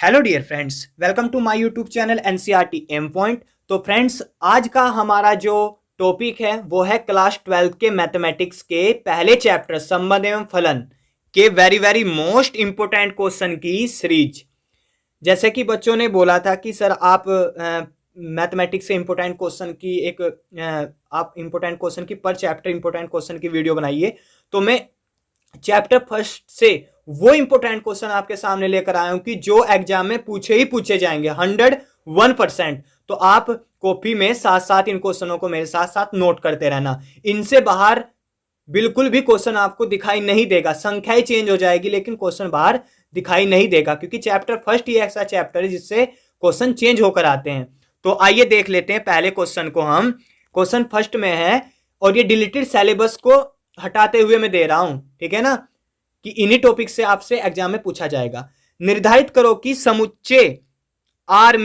Hello dear friends, welcome to my YouTube channel NCERT M point. तो friends, आज का हमारा जो टॉपिक है वो है क्लास 12 के मैथमेटिक्स के पहले चैप्टर संबंध एवं फलन के वेरी मोस्ट इंपोर्टेंट क्वेश्चन की सीरीज। जैसे कि बच्चों ने बोला था कि सर आप मैथमेटिक्स से इंपोर्टेंट क्वेश्चन की आप इंपोर्टेंट क्वेश्चन की पर चैप्टर इंपोर्टेंट क्वेश्चन की वीडियो बनाइए। तो मैं चैप्टर फर्स्ट से वो इंपोर्टेंट क्वेश्चन आपके सामने लेकर आया हूं कि जो एग्जाम में पूछे जाएंगे 101%। तो आप कॉपी में साथ साथ इन क्वेश्चनों को मेरे साथ साथ नोट करते रहना। इनसे बाहर बिल्कुल भी क्वेश्चन आपको दिखाई नहीं देगा, संख्या ही चेंज हो जाएगी लेकिन क्वेश्चन बाहर दिखाई नहीं देगा, क्योंकि चैप्टर फर्स्ट ही ऐसा चैप्टर है जिससे क्वेश्चन चेंज होकर आते हैं। तो आइए देख लेते हैं पहले क्वेश्चन को। हम क्वेश्चन फर्स्ट में है और ये डिलीटेड सिलेबस को हटाते हुए मैं दे रहा हूं, ठीक है ना, कि इन्हीं टॉपिक से आपसे एग्जाम में पूछा जाएगा। निर्धारित करो कि समुच्चय आर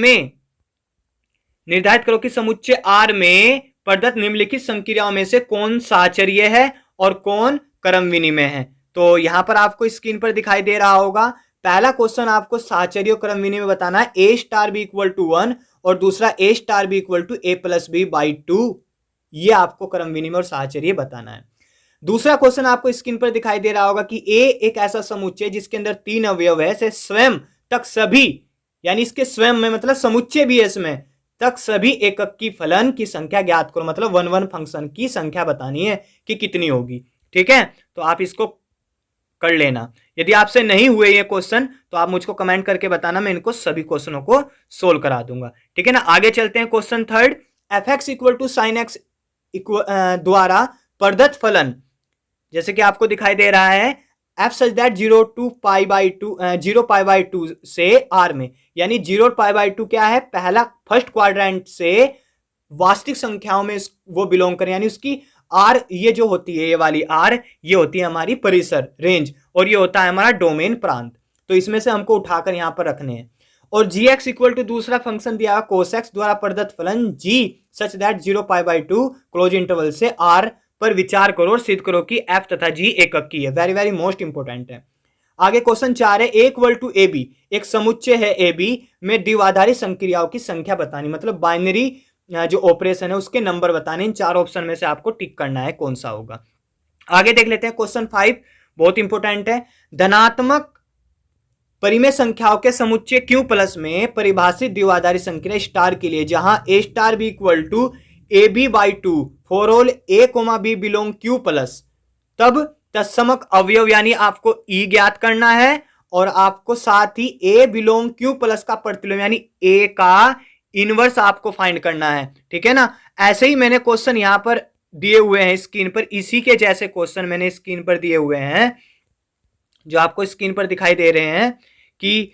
में प्रदत्त निम्नलिखित संक्रियाओं में से कौन साहचर्य है और कौन क्रम विनिमय है। तो यहां पर आपको स्क्रीन पर दिखाई दे रहा होगा, पहला क्वेश्चन आपको साहचर्य और क्रम विनिमय बताना है। A star B equal to 1 और दूसरा A star B equal to A plus B by 2। ये आपको क्रम विनिमय और साहचर्य बताना है। दूसरा क्वेश्चन आपको स्क्रीन पर दिखाई दे रहा होगा कि ए एक ऐसा समुच्चय जिसके अंदर 3 अवयव है, से स्वयं तक सभी, यानी इसके स्वयं में मतलब समुच्चय भी है इसमें, तक सभी एकक की फलन की संख्या ज्ञात करो। मतलब 1 फंक्शन की संख्या बतानी है कि कितनी होगी। ठीक है, तो आप इसको कर लेना। यदि आपसे नहीं हुए ये क्वेश्चन तो आप मुझको कमेंट करके बताना, मैं इनको सभी क्वेश्चनों को सोल्व करा दूंगा। ठीक है ना। आगे चलते हैं question third. F X equal to sine X द्वारा प्रदत्त फलन, जैसे कि आपको दिखाई दे रहा है, F such that 0 to pi by 2 से आर में, यानी 0 पाई बाई 2 क्या है, पहला फर्स्ट क्वाड्रेंट से वास्तविक संख्याओं में वो बिलोंग करें, यानी उसकी आर ये जो होती है, ये वाली आर ये होती है हमारी परिसर रेंज, और ये होता है हमारा डोमेन प्रांत। तो इसमें से हमको उठाकर यहां पर रखने हैं। और जी एक्स इक्वल टू दूसरा फंक्शन दिया कोस एक्स द्वारा प्रदत्त फलन G such that 0 pi by 2 closed interval से आर पर विचार करो और सिद्ध करो कि एफ तथा जी एकक की है। वेरी मोस्ट इंपोर्टेंट है। आगे क्वेश्चन 4 है, ए इक्वल टू ए बी, एक समुच्चय है ए बी में द्विआधारी संक्रियाओं की संख्या बतानी, मतलब बाइनरी जो ऑपरेशन है उसके नंबर बताने। इन 4 ऑप्शन में से आपको टिक करना है कौन सा होगा। आगे देख लेते हैं क्वेश्चन 5, बहुत इंपोर्टेंट है। धनात्मक परिमेय संख्याओं के समुच्चय क्यू प्लस में परिभाषित द्विआधारी संख्या स्टार के लिए जहां A star B equal to A B by 2 for all A comma B belong Q plus, तब तत्समक अवयव यानी आपको ई ज्ञात करना है और आपको साथ ही ए बिलोंग क्यू प्लस का प्रतिलोम यानी ए का इनवर्स आपको फाइंड करना है। ठीक है ना। ऐसे ही मैंने क्वेश्चन यहां पर दिए हुए हैं स्क्रीन पर, इसी के जैसे क्वेश्चन मैंने स्क्रीन पर दिए हुए हैं जो आपको स्क्रीन पर दिखाई दे रहे हैं। कि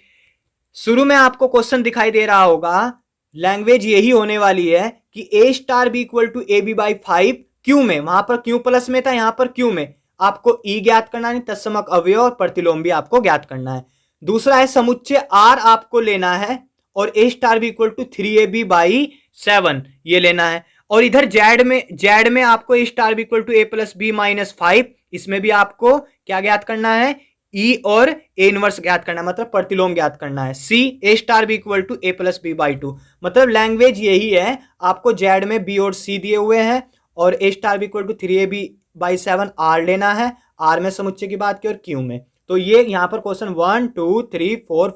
शुरू में आपको क्वेश्चन दिखाई दे रहा होगा, लैंग्वेज यही होने वाली है कि A star B equal to A B by 5 Q में, वहां पर क्यू प्लस में था, यहां पर क्यू में आपको ई ज्ञात करना है, तत्समक अवयव और प्रतिलोम भी आपको ज्ञात करना है। दूसरा है समुच्चय आर आपको लेना है और A star B equal to 3ab by 7 ये लेना है। और इधर जेड में आपको A star B equal to A plus B minus 5, इसमें भी आपको क्या ज्ञात करना है, ई और ए इनवर्स ज्ञात करना है, मतलब प्रतिलोम ज्ञात करना है। C A star B equal to A plus B by 2, मतलब लैंग्वेज यही है, आपको जेड में बी और सी दिए हुए हैं और A star B equal to 3ab by 7 R लेना है, आर में समुच्चय की बात की और क्यू में। तो ये यहां पर क्वेश्चन 1 2 3 4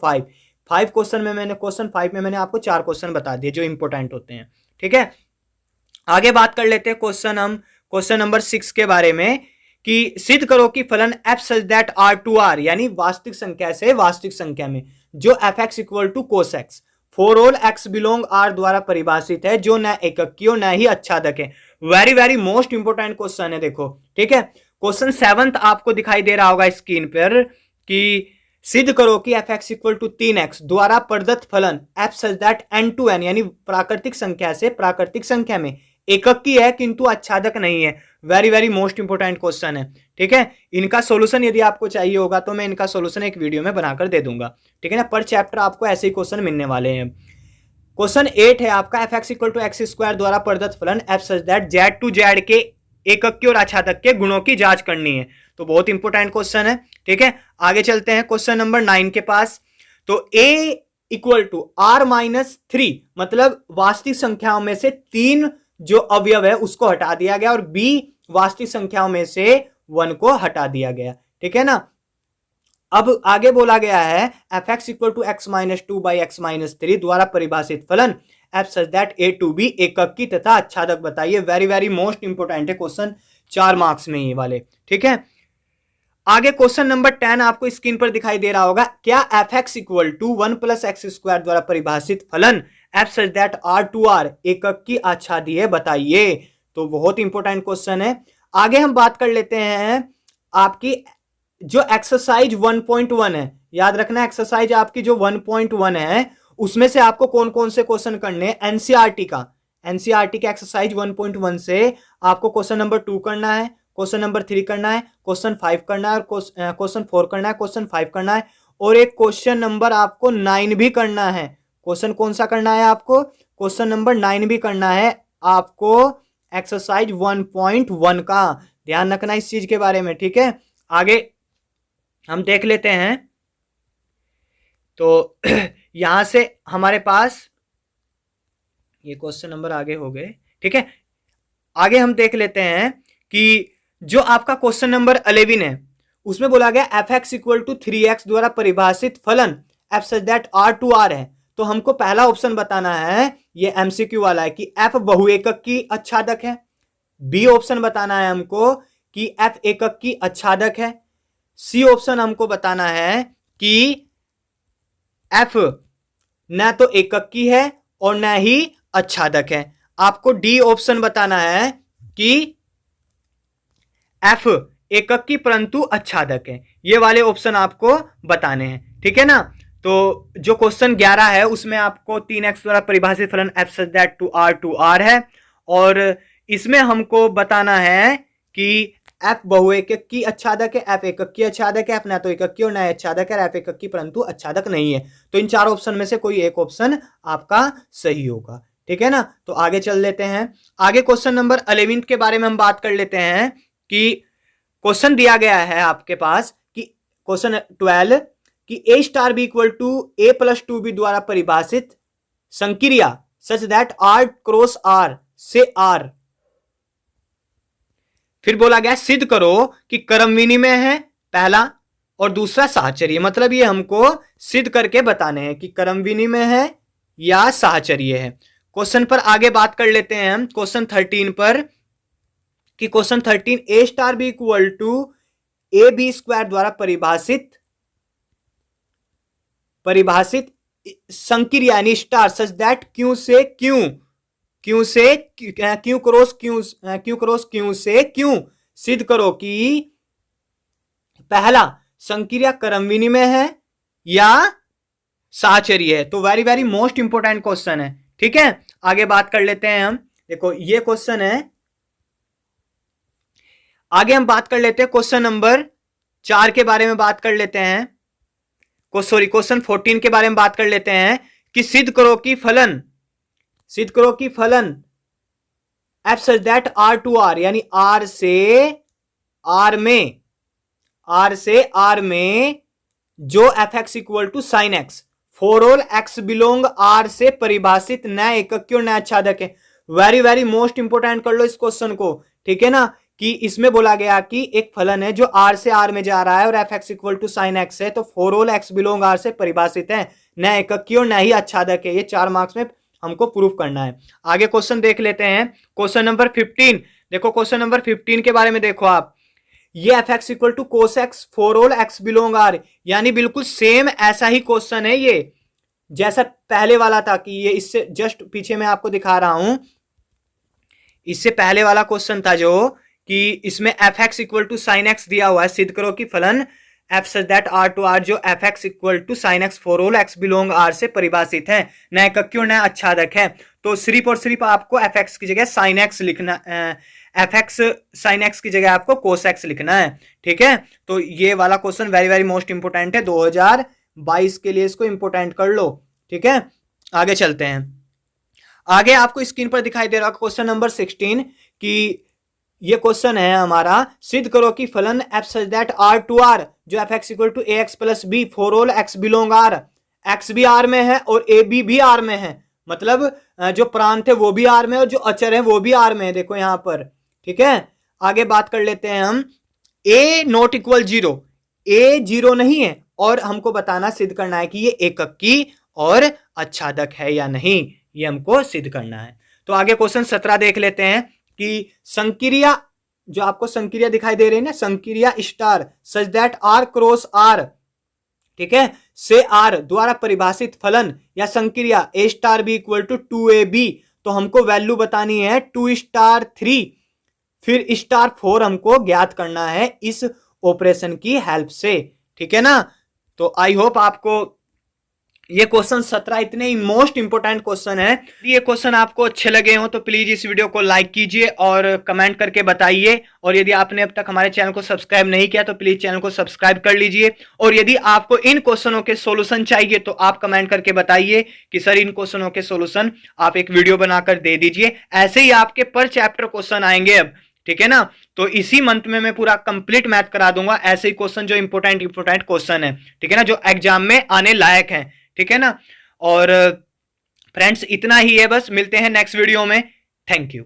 5 क्वेश्चन में क्वेश्चन 5 में मैंने आपको 4 क्वेश्चन बता दिए जो इंपोर्टेंट होते हैं। ठीक है, आगे बात कर लेते हैं क्वेश्चन नंबर 6 के बारे में, कि सिद्ध करो कि फलन F such that R to R, यानी वास्तविक संख्या से वास्तविक संख्या में जो F X equal to cos X for all X belong R द्वारा परिभाषित है, जो न एकक की और न ही आच्छादक है। वेरी मोस्ट इंपोर्टेंट क्वेश्चन है, देखो। ठीक है, क्वेश्चन 7 आपको दिखाई दे रहा होगा स्क्रीन पर, कि सिद्ध करो कि F X equal to 3x द्वारा प्रदत्त फलन F such that N to N, यानी प्राकृतिक संख्या से प्राकृतिक संख्या में एकक की है किंतु आच्छादक नहीं है। वेरी मोस्ट इंपोर्टेंट क्वेश्चन है। ठीक है, इनका सॉल्यूशन यदि आपको चाहिए होगा तो मैं इनका सॉल्यूशन एक वीडियो में बनाकर दे दूंगा। ठीक है ना, पर चैप्टर आपको ऐसे ही क्वेश्चन मिलने वाले हैं। क्वेश्चन 8 है आपका, F X equal to X square द्वारा प्रदत्त फलन F such that Z to Z के एकक के और आच्छादक के गुणों की जांच करनी है। तो बहुत इंपोर्टेंट क्वेश्चन है। ठीक है, आगे चलते हैं क्वेश्चन नंबर 9 के पास। तो ए इक्वल टू r-3, मतलब वास्तविक संख्याओं में से 3 जो अवयव है उसको हटा दिया गया और b वास्तविक संख्याओं में से 1 को हटा दिया गया। ठीक है ना। अब आगे बोला गया है f(x = x-2/x-3) द्वारा परिभाषित फलन f such that a to b एककी तथा आच्छादक बताइए। वेरी वेरी मोस्ट इंपोर्टेंट है क्वेश्चन, 4 मार्क्स में ये वाले। ठीक है, आगे क्वेश्चन नंबर 10 आपको स्क्रीन पर दिखाई दे रहा होगा। क्या f(x = 1 + x² द्वारा परिभाषित फलन f such that r2r एककी आच्छादीय बताइए। तो बहुत इंपॉर्टेंट क्वेश्चन है। आगे हम बात कर लेते हैं आपकी जो एक्सरसाइज 1.1 है, याद रखना एक्सरसाइज आपकी जो 1.1 है उसमें से आपको कौन कौन से क्वेश्चन करने हैं। एनसीईआरटी का एक्सरसाइज 1.1 से आपको क्वेश्चन नंबर 2 करना है, क्वेश्चन नंबर 3 करना है, क्वेश्चन 5 करना है, और क्वेश्चन 4 करना है, क्वेश्चन 5 करना है, और एक क्वेश्चन नंबर आपको 9 भी करना है। क्वेश्चन कौन सा करना है आपको? क्वेश्चन नंबर 9 भी करना है आपको एक्सरसाइज 1.1 का। ध्यान रखना इस चीज के बारे में। ठीक है, आगे हम देख लेते हैं। तो यहां से हमारे पास ये क्वेश्चन नंबर आगे हो गए। ठीक है, आगे हम देख लेते हैं कि जो आपका क्वेश्चन नंबर 11 है उसमें बोला गया f(x = 3x) द्वारा परिभाषित फलन f such that r2r है। तो हमको पहला ऑप्शन बताना है, ये एमसीक्यू वाला है, कि f बहुएकक की आच्छादक है। बी ऑप्शन बताना है हमको कि f एकक की आच्छादक है। सी ऑप्शन हमको बताना है कि f न तो एकक की है और न ही आच्छादक है। आपको डी ऑप्शन बताना है कि f एकक की परंतु आच्छादक है। ये वाले ऑप्शन आपको बताने हैं। ठीक है ना। तो जो क्वेश्चन 11 है उसमें आपको 3x द्वारा परिभाषित फलन f such that r2r है, और इसमें हमको बताना है कि f बहुएकक की आच्छादक है, f एकक की आच्छादक है, f न तो एकक की और न आच्छादक है, f एकक की परंतु आच्छादक नहीं है। तो इन 4 ऑप्शन में से कोई एक ऑप्शन आपका सही होगा। ठीक है ना। तो आगे चल लेते हैं। आगे क्वेश्चन नंबर 11 के बारे में हम बात कर लेते हैं कि क्वेश्चन दिया गया है आपके पास कि क्वेश्चन 12 कि a star b equal to a plus 2b द्वारा परिभाषित संक्रिया such that r cross r से r। फिर बोला गया सिद्ध करो कि क्रम विनिमय है पहला और दूसरा साहचर्य। मतलब ये हमको सिद्ध करके बताने हैं कि क्रम विनिमय है या साहचर्य है। क्वेश्चन पर आगे बात कर लेते हैं हम क्वेश्चन 13 पर कि question 13 a star b equal to ab² द्वारा परिभाषित संक्रिया यानी स्टार सच दैट q से q क्रॉस q से q सिद्ध करो कि पहला संक्रिया क्रम विनिमय है या साहचर्य है। तो very very most important question है। ठीक है, आगे बात कर लेते हैं हम। देखो ये क्वेश्चन है, आगे हम बात कर लेते हैं क्वेश्चन नंबर 4 के बारे में बात कर लेते हैं। क्वेश्चन 14 के बारे में बात कर लेते हैं कि सिद्ध करो कि फलन f such that r2r यानी r से r में जो fx = sin x for all x belong r से परिभाषित न एकक की और न आच्छादक है। वेरी वेरी मोस्ट इंपोर्टेंट कर लो इस क्वेश्चन को। ठीक है ना, कि इसमें बोला गया कि एक फलन है जो r से r में जा रहा है और fx = sin x है, तो for all x belong r से परिभाषित है, न एकक की और न ही आच्छादक है। ये 4 मार्क्स में हमको प्रूफ करना है। आगे क्वेश्चन देख लेते हैं क्वेश्चन नंबर 15। देखो क्वेश्चन नंबर 15 के बारे में देखो आप, ये fx = cos x for all x belong r, यानी बिल्कुल सेम ऐसा ही क्वेश्चन है ये जैसा पहले वाला था। कि ये इससे जस्ट पीछे मैं आपको दिखा रहा हूं, इससे पहले वाला क्वेश्चन था जो कि इसमें fx = sin x दिया हुआ है। सिद्ध करो कि फलन f such that r2r जो fx = sin x for all x belong r से परिभाषित है, न एकक की और न आच्छादक है। तो सिर्फ और सिर्फ आपको fx की जगह sin x लिखना, fx sin x की जगह आपको cos x लिखना है। ठीक है, तो ये वाला question very very most important है, 2022 के लिए इसको इंपोर्टेंट कर लो। ठीक है, आगे चलते हैं। आगे आपको स्क्रीन पर दिखाई दे रहा है क्वेश्चन नंबर 16 कि ये क्वेश्चन है हमारा, सिद्ध करो कि फलन f such that r2r जो fx = ax + b for all x belong r x भी आर में है और ए बी भी आर में है, मतलब जो प्रांत है वो भी आर में और जो अचर है वो भी आर में है, देखो यहां पर। ठीक है, आगे बात कर लेते हैं हम। A not equal zero, A zero नहीं है और हमको बताना सिद्ध करना है कि ये एककी और अच्छादक है या नहीं, ये हमको सिद्ध करना है। तो आगे क्वेश्चन 17 देख लेते हैं कि संक्रिया, जो आपको संक्रिया दिखाई दे रही है ना, संक्रिया star such that R cross R, ठीक है, से आर द्वारा परिभाषित फलन या संक्रिया A star B equal to 2ab, तो हमको वैल्यू बतानी है 2 स्टार 3 फिर स्टार 4 हमको ज्ञात करना है इस ऑपरेशन की हेल्प से। ठीक है ना, तो आई होप आपको ये क्वेश्चन 17 इतने ही मोस्ट इंपोर्टेंट क्वेश्चन है। यदि ये क्वेश्चन आपको अच्छे लगे हो तो प्लीज इस वीडियो को लाइक कीजिए और कमेंट करके बताइए, और यदि आपने अब तक हमारे चैनल को सब्सक्राइब नहीं किया तो प्लीज चैनल को सब्सक्राइब कर लीजिए। और यदि आपको इन क्वेश्चनों के सॉल्यूशन चाहिए तो आप कमेंट करके बताइए कि सर इन क्वेश्चनों के सॉल्यूशन आप एक वीडियो बनाकर दे दीजिए। ऐसे ही आपके पर चैप्टर क्वेश्चन आएंगे अब, ठीक है ना, तो इसी मंथ में मैं पूरा कंप्लीट मैथ करा दूंगा, ऐसे ही क्वेश्चन जो इंपोर्टेंट क्वेश्चन है, ठीक है ना, जो एग्जाम में आने लायक है। ठीक है ना, और फ्रेंड्स इतना ही है बस, मिलते हैं नेक्स्ट वीडियो में। Thank you.